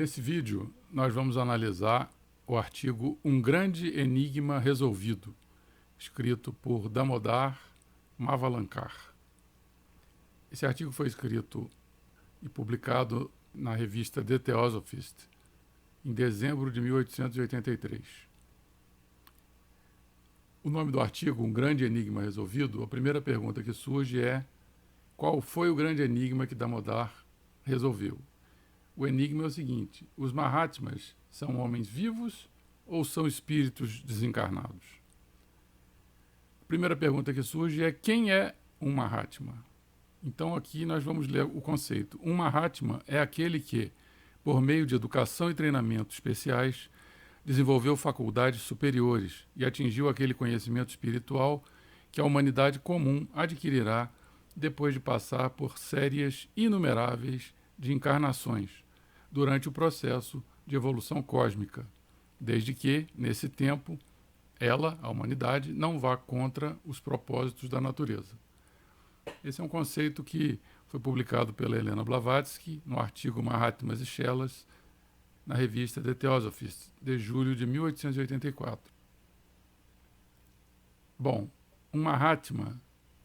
Nesse vídeo, nós vamos analisar o artigo Um Grande Enigma Resolvido, escrito por Damodar Mavalankar. Esse artigo foi escrito e publicado na revista The Theosophist em dezembro de 1883. O nome do artigo, Um Grande Enigma Resolvido, a primeira pergunta que surge é: qual foi o grande enigma que Damodar resolveu? O enigma é o seguinte: os Mahatmas são homens vivos ou são espíritos desencarnados? A primeira pergunta que surge é: quem é um Mahatma? Então aqui nós vamos ler o conceito. Um Mahatma é aquele que, por meio de educação e treinamento especiais, desenvolveu faculdades superiores e atingiu aquele conhecimento espiritual que a humanidade comum adquirirá depois de passar por séries inumeráveis de encarnações durante o processo de evolução cósmica, desde que, nesse tempo, ela, a humanidade, não vá contra os propósitos da natureza. Esse é um conceito que foi publicado pela Helena Blavatsky no artigo Mahatmas e Chelas, na revista The Theosophist, de julho de 1884. Bom, um Mahatma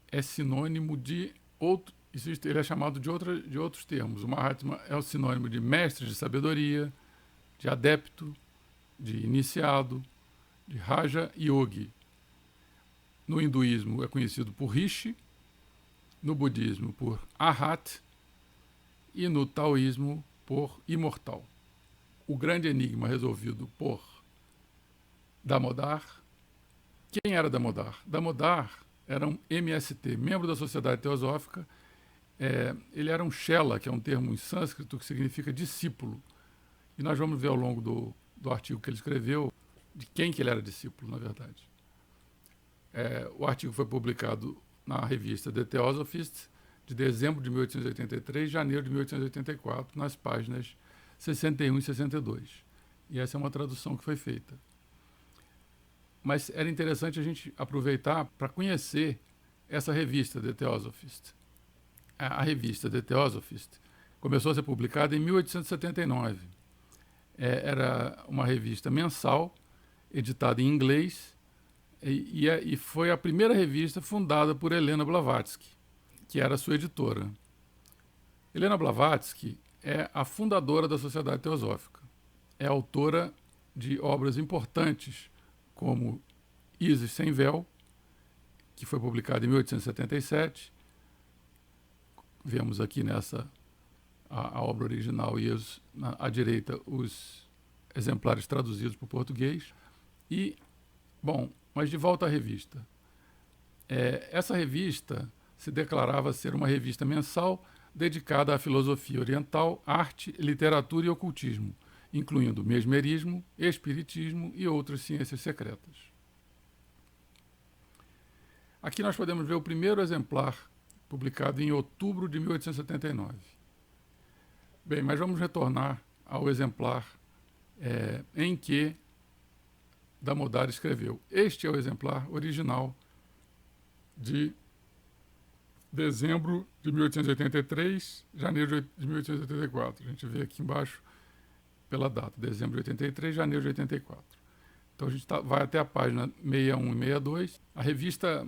é sinônimo de outro, ele é chamado de outros termos. O Mahatma é o sinônimo de mestre de sabedoria, de adepto, de iniciado, de Raja Yogi. No hinduísmo é conhecido por Rishi, no budismo por Arhat e no taoísmo por imortal. O grande enigma resolvido por Damodar. Quem era Damodar? Damodar era um MST, membro da Sociedade Teosófica. Ele era um Shela, que é um termo em sânscrito que significa discípulo. E nós vamos ver ao longo do artigo que ele escreveu de quem que ele era discípulo, na verdade. O artigo foi publicado na revista The Theosophist, de dezembro de 1883 janeiro de 1884, nas páginas 61 e 62. E essa é uma tradução que foi feita. Mas era interessante a gente aproveitar para conhecer essa revista The Theosophist. A revista The Theosophist começou a ser publicada em 1879. Era uma revista mensal, editada em inglês, e foi a primeira revista fundada por Helena Blavatsky, que era sua editora. Helena Blavatsky é a fundadora da Sociedade Teosófica. É autora de obras importantes, como Isis Sem Véu, que foi publicada em 1877. Vemos aqui nessa a obra original e à direita os exemplares traduzidos para o português. Mas de volta à revista. Essa revista se declarava ser uma revista mensal dedicada à filosofia oriental, arte, literatura e ocultismo, incluindo mesmerismo, espiritismo e outras ciências secretas. Aqui nós podemos ver o primeiro exemplar, publicado em outubro de 1879. Bem, mas vamos retornar ao exemplar em que Damodar escreveu. Este é o exemplar original de dezembro de 1883, janeiro de 1884. A gente vê aqui embaixo pela data, dezembro de 83, janeiro de 84. Então a gente vai até a página 61 e 62. A revista,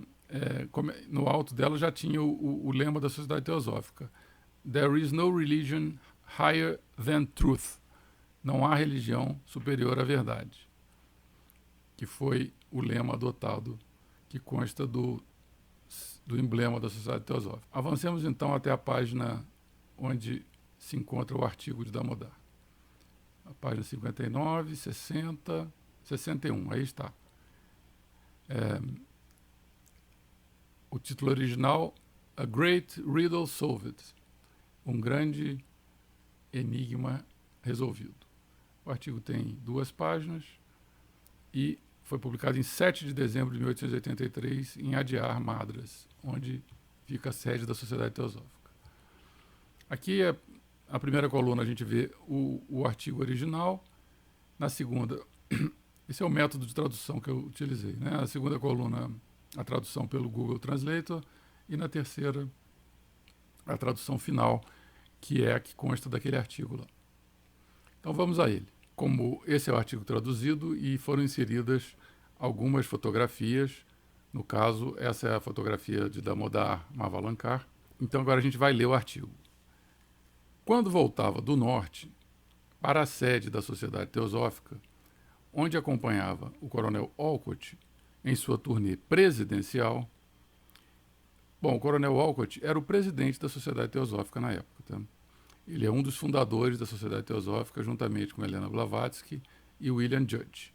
no alto dela, já tinha o lema da Sociedade Teosófica: There is no religion higher than truth. Não há religião superior à verdade. Que foi o lema adotado, que consta do emblema da Sociedade Teosófica. Avancemos então até a página onde se encontra o artigo de Damodar. A página 59, 60, 61, aí está. O título original, A Great Riddle Solved, um grande enigma resolvido. O artigo tem 2 páginas e foi publicado em 7 de dezembro de 1883 em Adyar, Madras, onde fica a sede da Sociedade Teosófica. Aqui, a primeira coluna, a gente vê o artigo original. Na segunda, esse é o método de tradução que eu utilizei, né? Na segunda coluna, a tradução pelo Google Translator. E na terceira, a tradução final, que é a que consta daquele artigo lá. Então vamos a ele. Como esse é o artigo traduzido e foram inseridas algumas fotografias, no caso, essa é a fotografia de Damodar Mavalankar. Então agora a gente vai ler o artigo. Quando voltava do norte para a sede da Sociedade Teosófica, onde acompanhava o coronel Olcott em sua turnê presidencial. Bom, o coronel Olcott era o presidente da Sociedade Teosófica na época. Tá? Ele é um dos fundadores da Sociedade Teosófica, juntamente com Helena Blavatsky e William Judge.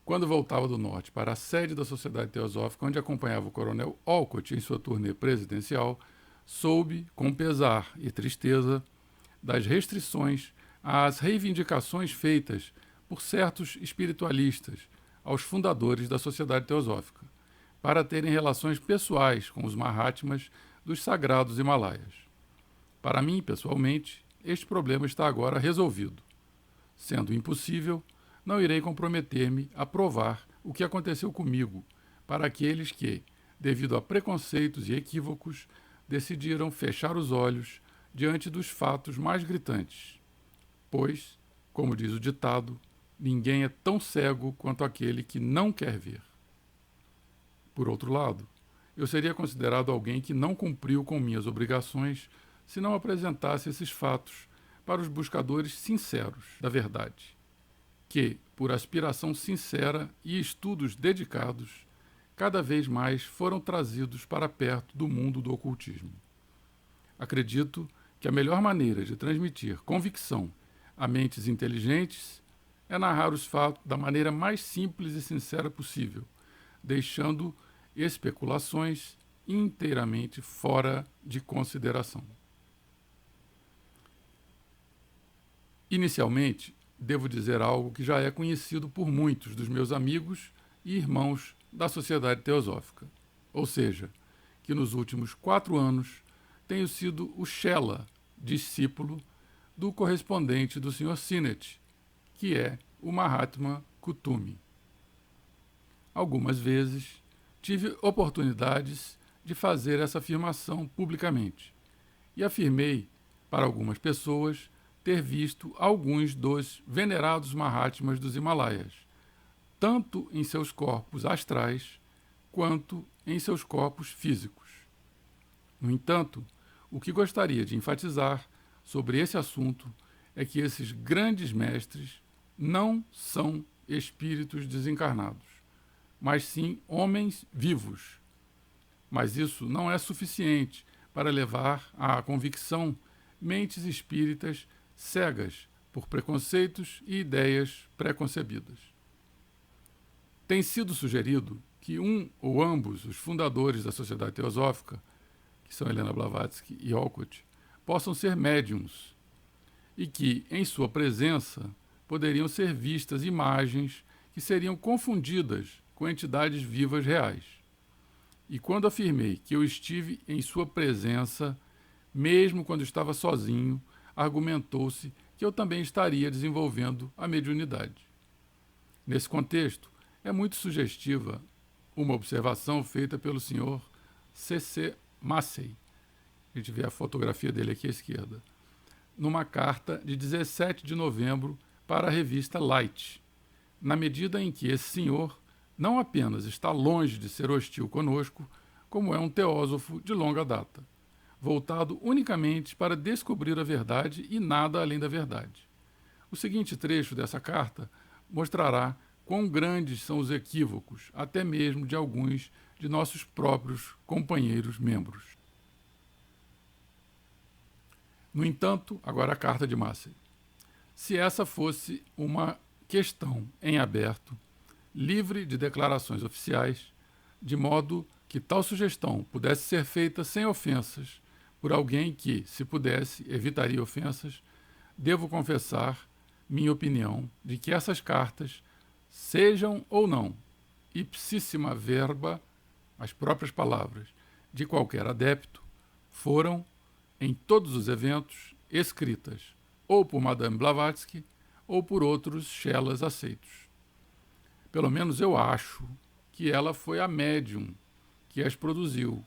Quando voltava do norte para a sede da Sociedade Teosófica, onde acompanhava o coronel Olcott em sua turnê presidencial, soube, com pesar e tristeza, das restrições às reivindicações feitas por certos espiritualistas aos fundadores da Sociedade Teosófica, para terem relações pessoais com os Mahatmas dos sagrados Himalaias. Para mim, pessoalmente, este problema está agora resolvido. Sendo impossível, não irei comprometer-me a provar o que aconteceu comigo para aqueles que, devido a preconceitos e equívocos, decidiram fechar os olhos diante dos fatos mais gritantes. Pois, como diz o ditado, ninguém é tão cego quanto aquele que não quer ver. Por outro lado, eu seria considerado alguém que não cumpriu com minhas obrigações se não apresentasse esses fatos para os buscadores sinceros da verdade, que, por aspiração sincera e estudos dedicados, cada vez mais foram trazidos para perto do mundo do ocultismo. Acredito que a melhor maneira de transmitir convicção a mentes inteligentes é narrar os fatos da maneira mais simples e sincera possível, deixando especulações inteiramente fora de consideração. Inicialmente, devo dizer algo que já é conhecido por muitos dos meus amigos e irmãos da Sociedade Teosófica, ou seja, que nos últimos 4 anos tenho sido o Shela, discípulo do correspondente do Sr. Sinnett, que é o Mahatma Kutumi. Algumas vezes tive oportunidades de fazer essa afirmação publicamente e afirmei para algumas pessoas ter visto alguns dos venerados Mahatmas dos Himalaias, tanto em seus corpos astrais quanto em seus corpos físicos. No entanto, o que gostaria de enfatizar sobre esse assunto é que esses grandes mestres não são espíritos desencarnados, mas sim homens vivos. Mas isso não é suficiente para levar à convicção mentes espíritas cegas por preconceitos e ideias preconcebidas. Tem sido sugerido que um ou ambos os fundadores da Sociedade Teosófica, que são Helena Blavatsky e Olcott, possam ser médiums e que, em sua presença, poderiam ser vistas imagens que seriam confundidas com entidades vivas reais. E quando afirmei que eu estive em sua presença, mesmo quando estava sozinho, argumentou-se que eu também estaria desenvolvendo a mediunidade. Nesse contexto, é muito sugestiva uma observação feita pelo Sr. C.C. Massey, a gente vê a fotografia dele aqui à esquerda, numa carta de 17 de novembro para a revista Light, na medida em que esse senhor não apenas está longe de ser hostil conosco, como é um teósofo de longa data, voltado unicamente para descobrir a verdade e nada além da verdade. O seguinte trecho dessa carta mostrará quão grandes são os equívocos, até mesmo de alguns de nossos próprios companheiros membros. No entanto, agora a carta de Massey. Se essa fosse uma questão em aberto, livre de declarações oficiais, de modo que tal sugestão pudesse ser feita sem ofensas por alguém que, se pudesse, evitaria ofensas, devo confessar minha opinião de que essas cartas, sejam ou não ipsíssima verba, as próprias palavras, de qualquer adepto, foram, em todos os eventos, escritas ou por Madame Blavatsky ou por outros Shelas aceitos. Pelo menos eu acho que ela foi a médium que as produziu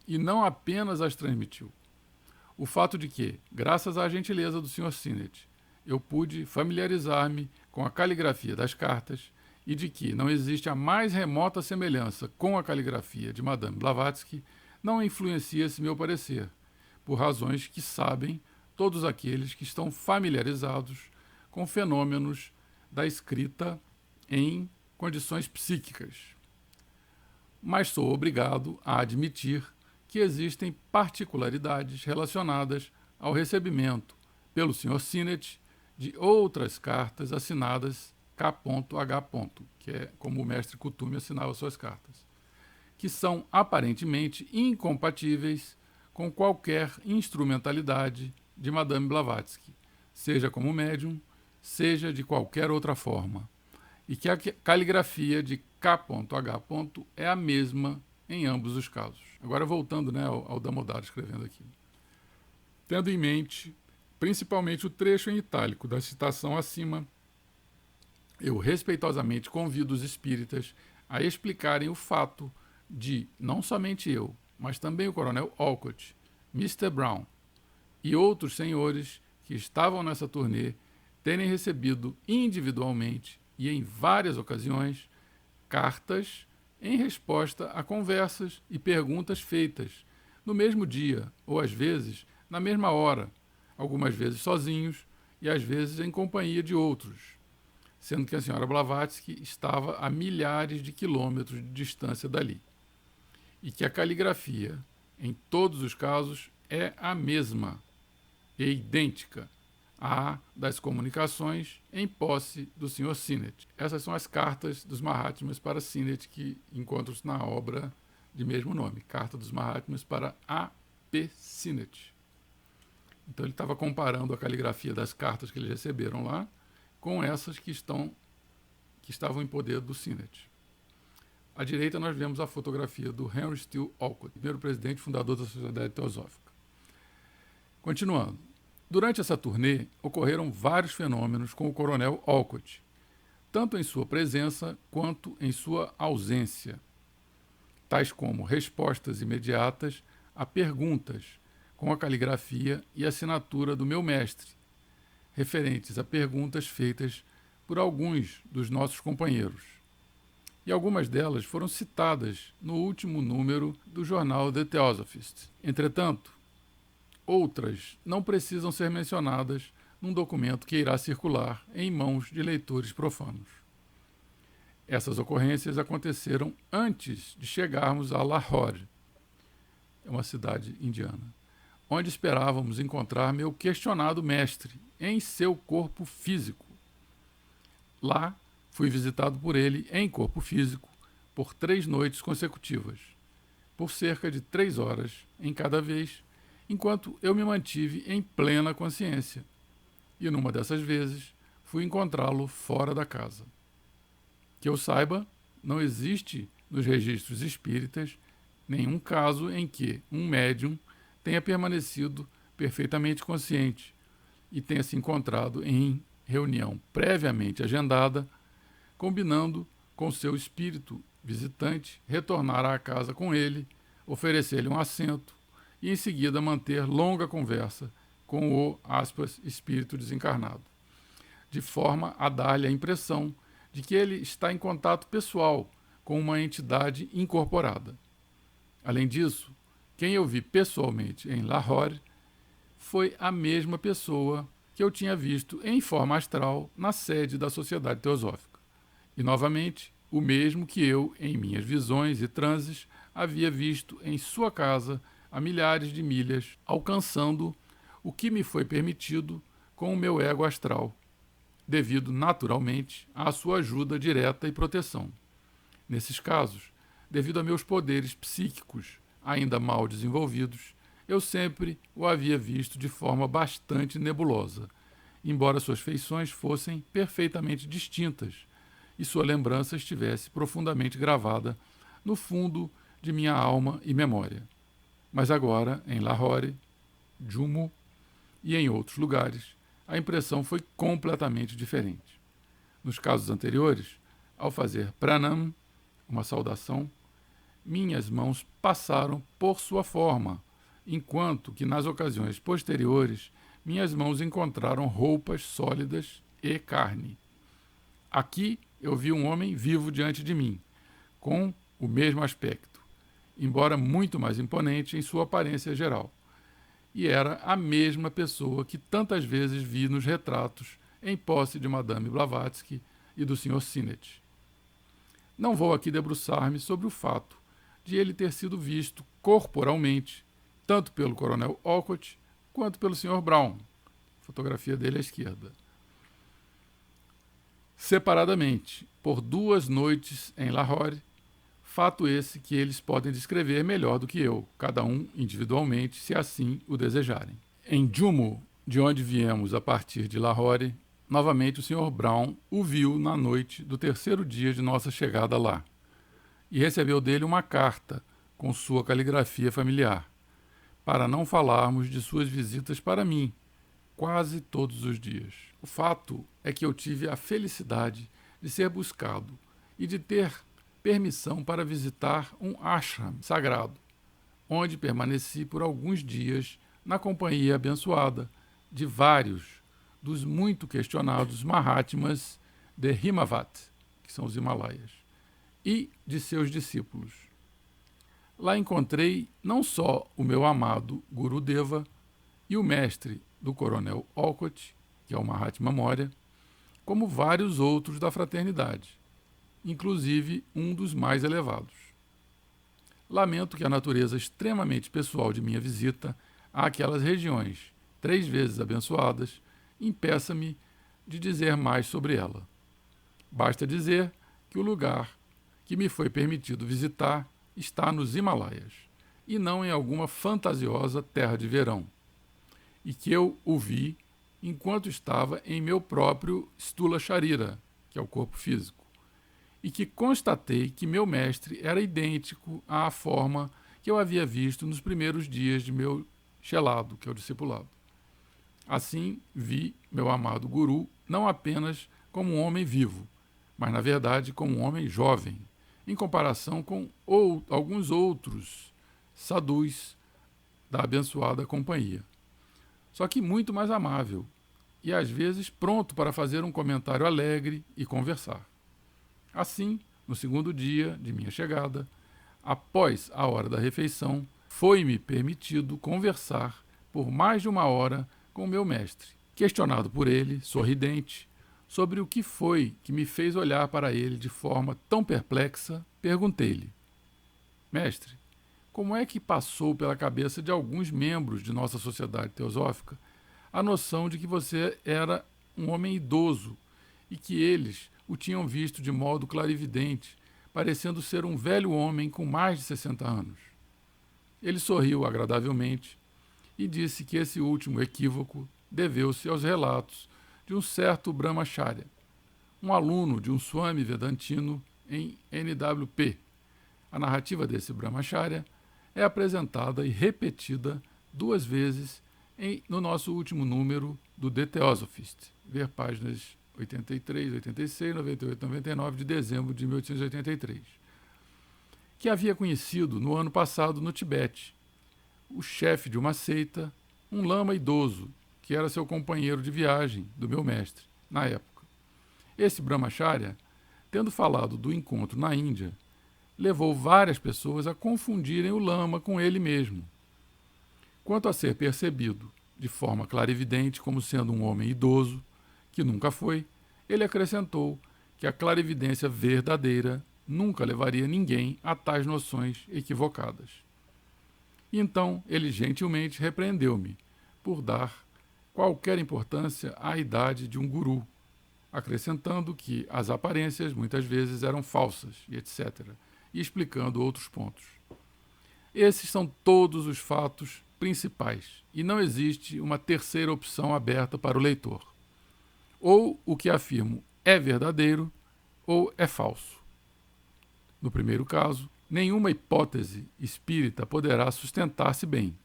e não apenas as transmitiu. O fato de que, graças à gentileza do Sr. Sinnett, eu pude familiarizar-me com a caligrafia das cartas e de que não existe a mais remota semelhança com a caligrafia de Madame Blavatsky não influencia esse meu parecer, por razões que sabem todos aqueles que estão familiarizados com fenômenos da escrita em condições psíquicas. Mas sou obrigado a admitir que existem particularidades relacionadas ao recebimento pelo Sr. Sinnett de outras cartas assinadas K.H., que é como o mestre Kuthumi assinava suas cartas, que são aparentemente incompatíveis com qualquer instrumentalidade de Madame Blavatsky, seja como médium, seja de qualquer outra forma, e que a caligrafia de K.H. é a mesma em ambos os casos. Agora voltando, ao Damodar escrevendo aqui. Tendo em mente principalmente o trecho em itálico da citação acima, eu respeitosamente convido os espíritas a explicarem o fato de não somente eu, mas também o coronel Olcott, Mr. Brown e outros senhores que estavam nessa turnê terem recebido individualmente e em várias ocasiões cartas em resposta a conversas e perguntas feitas no mesmo dia ou às vezes na mesma hora, algumas vezes sozinhos e às vezes em companhia de outros, sendo que a senhora Blavatsky estava a milhares de quilômetros de distância dali, e que a caligrafia, em todos os casos, é a mesma e idêntica à das comunicações em posse do Sr. Sinnett. Essas são as cartas dos Mahatmas para Sinnett que encontram-se na obra de mesmo nome, Carta dos Mahatmas para A.P. Sinnett. Então ele estava comparando a caligrafia das cartas que eles receberam lá com essas que estavam em poder do Sinnett. À direita nós vemos a fotografia do Henry Steele Olcott, primeiro presidente e fundador da Sociedade Teosófica. Continuando. Durante essa turnê, ocorreram vários fenômenos com o coronel Olcott, tanto em sua presença quanto em sua ausência, tais como respostas imediatas a perguntas com a caligrafia e assinatura do meu mestre, referentes a perguntas feitas por alguns dos nossos companheiros. E algumas delas foram citadas no último número do jornal The Theosophist. Entretanto, outras não precisam ser mencionadas num documento que irá circular em mãos de leitores profanos. Essas ocorrências aconteceram antes de chegarmos a Lahore, é uma cidade indiana, onde esperávamos encontrar meu questionado mestre em seu corpo físico. Lá, fui visitado por ele em corpo físico por 3 noites consecutivas, por cerca de 3 horas em cada vez, enquanto eu me mantive em plena consciência. E numa dessas vezes, fui encontrá-lo fora da casa. Que eu saiba, não existe nos registros espíritas nenhum caso em que um médium tenha permanecido perfeitamente consciente e tenha se encontrado em reunião previamente agendada, combinando com seu espírito visitante retornar à casa com ele, oferecer-lhe um assento e em seguida manter longa conversa com o, espírito desencarnado, de forma a dar-lhe a impressão de que ele está em contato pessoal com uma entidade incorporada. Além disso, quem eu vi pessoalmente em Lahore foi a mesma pessoa que eu tinha visto em forma astral na sede da Sociedade Teosófica. E, novamente, o mesmo que eu, em minhas visões e transes, havia visto em sua casa a milhares de milhas, alcançando o que me foi permitido com o meu ego astral, devido, naturalmente, à sua ajuda direta e proteção. Nesses casos, devido a meus poderes psíquicos ainda mal desenvolvidos, eu sempre o havia visto de forma bastante nebulosa, embora suas feições fossem perfeitamente distintas e sua lembrança estivesse profundamente gravada no fundo de minha alma e memória. Mas agora, em Lahore, Jammu e em outros lugares, a impressão foi completamente diferente. Nos casos anteriores, ao fazer pranam, uma saudação, minhas mãos passaram por sua forma, enquanto que nas ocasiões posteriores minhas mãos encontraram roupas sólidas e carne. Aqui eu vi um homem vivo diante de mim, com o mesmo aspecto, embora muito mais imponente em sua aparência geral. E era a mesma pessoa que tantas vezes vi nos retratos em posse de Madame Blavatsky e do Sr. Sinnett. Não vou aqui debruçar-me sobre o fato de ele ter sido visto corporalmente, tanto pelo coronel Olcott quanto pelo Sr. Brown, fotografia dele à esquerda, separadamente, por 2 noites em Lahore, fato esse que eles podem descrever melhor do que eu, cada um individualmente, se assim o desejarem. Em Jammu, de onde viemos a partir de Lahore, novamente o Sr. Brown o viu na noite do 3º dia de nossa chegada lá, e recebeu dele uma carta com sua caligrafia familiar, para não falarmos de suas visitas para mim, quase todos os dias. O fato é que eu tive a felicidade de ser buscado e de ter permissão para visitar um ashram sagrado, onde permaneci por alguns dias na companhia abençoada de vários dos muito questionados Mahatmas de Himavat, que são os Himalaias, e de seus discípulos. Lá encontrei não só o meu amado Gurudeva e o mestre do coronel Olcott, que é o Mahatma Moria, como vários outros da fraternidade, inclusive um dos mais elevados. Lamento que a natureza extremamente pessoal de minha visita àquelas regiões, 3 vezes abençoadas, impeça-me de dizer mais sobre ela. Basta dizer que o lugar que me foi permitido visitar está nos Himalaias, e não em alguma fantasiosa terra de verão, e que eu o vi enquanto estava em meu próprio Stula Sharira, que é o corpo físico, e que constatei que meu mestre era idêntico à forma que eu havia visto nos primeiros dias de meu chelado, que é o discipulado. Assim, vi meu amado guru não apenas como um homem vivo, mas, na verdade, como um homem jovem, em comparação com alguns outros sadhus da abençoada companhia. Só que muito mais amável e, às vezes, pronto para fazer um comentário alegre e conversar. Assim, no 2º dia de minha chegada, após a hora da refeição, foi-me permitido conversar por mais de 1 hora com o meu mestre. Questionado por ele, sorridente, sobre o que foi que me fez olhar para ele de forma tão perplexa, perguntei-lhe: Mestre, como é que passou pela cabeça de alguns membros de nossa sociedade teosófica a noção de que você era um homem idoso e que eles o tinham visto de modo clarividente, parecendo ser um velho homem com mais de 60 anos? Ele sorriu agradavelmente e disse que esse último equívoco deveu-se aos relatos de um certo Brahmacharya, um aluno de um Swami Vedantino em NWP. A narrativa desse Brahmacharya é apresentada e repetida 2 vezes no nosso último número do The Theosophist, ver páginas 83, 86, 98 e 99 de dezembro de 1883, que havia conhecido no ano passado no Tibete, o chefe de uma seita, um lama idoso, que era seu companheiro de viagem do meu mestre, na época. Esse Brahmacharya, tendo falado do encontro na Índia, levou várias pessoas a confundirem o lama com ele mesmo. Quanto a ser percebido de forma clarividente como sendo um homem idoso, que nunca foi, ele acrescentou que a clarividência verdadeira nunca levaria ninguém a tais noções equivocadas. E então ele gentilmente repreendeu-me por dar qualquer importância à idade de um guru, acrescentando que as aparências muitas vezes eram falsas e etc., e explicando outros pontos. Esses são todos os fatos principais, e não existe uma terceira opção aberta para o leitor. Ou o que afirmo é verdadeiro, ou é falso. No primeiro caso, nenhuma hipótese espírita poderá sustentar-se bem,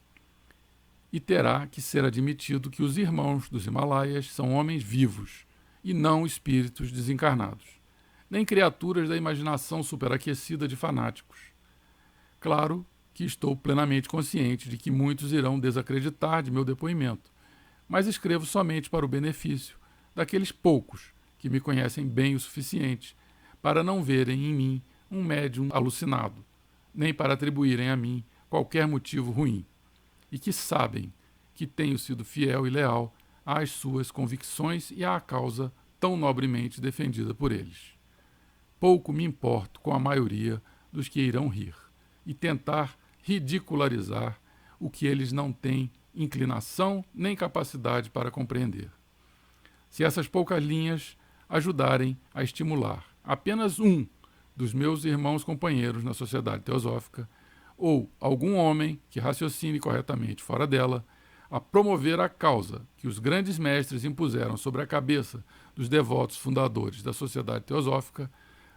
e terá que ser admitido que os irmãos dos Himalaias são homens vivos, e não espíritos desencarnados, nem criaturas da imaginação superaquecida de fanáticos. Claro que estou plenamente consciente de que muitos irão desacreditar de meu depoimento, mas escrevo somente para o benefício daqueles poucos que me conhecem bem o suficiente para não verem em mim um médium alucinado, nem para atribuírem a mim qualquer motivo ruim, e que sabem que tenho sido fiel e leal às suas convicções e à causa tão nobremente defendida por eles. Pouco me importo com a maioria dos que irão rir e tentar ridicularizar o que eles não têm inclinação nem capacidade para compreender. Se essas poucas linhas ajudarem a estimular apenas um dos meus irmãos companheiros na sociedade teosófica, ou algum homem que raciocine corretamente fora dela, a promover a causa que os grandes mestres impuseram sobre a cabeça dos devotos fundadores da sociedade teosófica,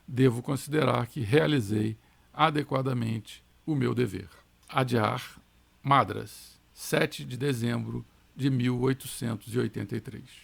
devo considerar que realizei adequadamente o meu dever. Adyar, Madras, 7 de dezembro de 1883.